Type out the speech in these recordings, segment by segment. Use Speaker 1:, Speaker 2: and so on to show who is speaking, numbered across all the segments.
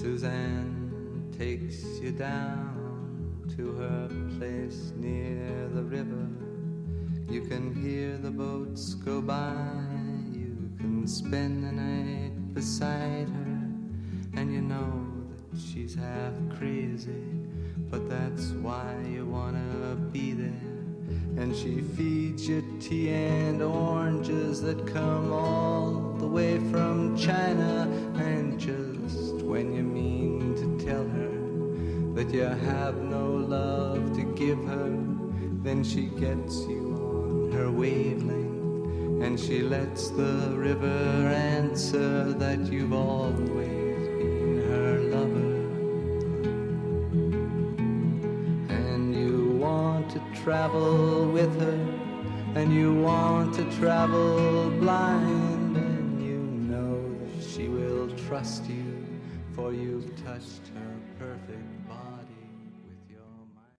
Speaker 1: Suzanne takes you down to her place near the river. You can hear the boats go by. You can spend the night beside her. And you know that she's half crazy, but that's why you wanna be there. And she feeds you tea and oranges that come all the way from China. And just when you mean to tell her that you have no love to give her, then she gets you on her wavelength, and she lets the river answer that you've always been her lover. And you want to travel with her, and you want to travel blind, and you know that she will trust you, for you've touched her perfect body with your mind.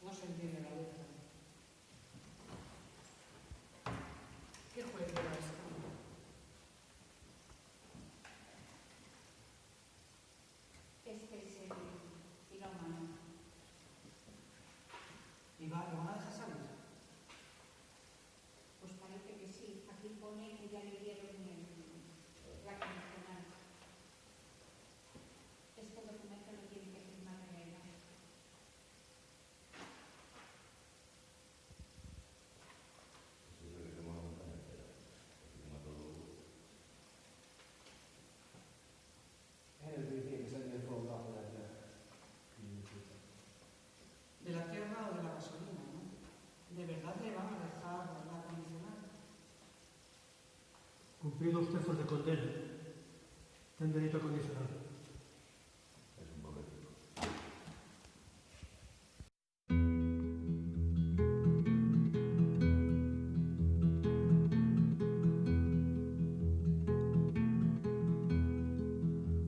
Speaker 2: No se entiende la letra. ¿Qué juego era esto?
Speaker 3: Este es el pirómano.
Speaker 2: ¿Y lo van a dejar salir?
Speaker 3: Pues parece que sí. Aquí pone que ya le dieron la condicional. Este documento lo tiene que firmar Elena.
Speaker 2: ¿De la tierra o de la gasolina, no? ¿De verdad le van a dejar la condicional?
Speaker 4: Cumplí 2 tercios de condena. Ten derecho a condicional.
Speaker 5: Es un momento.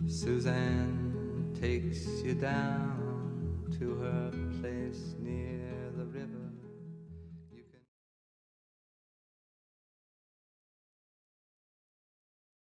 Speaker 1: Suzanne takes you down to her place near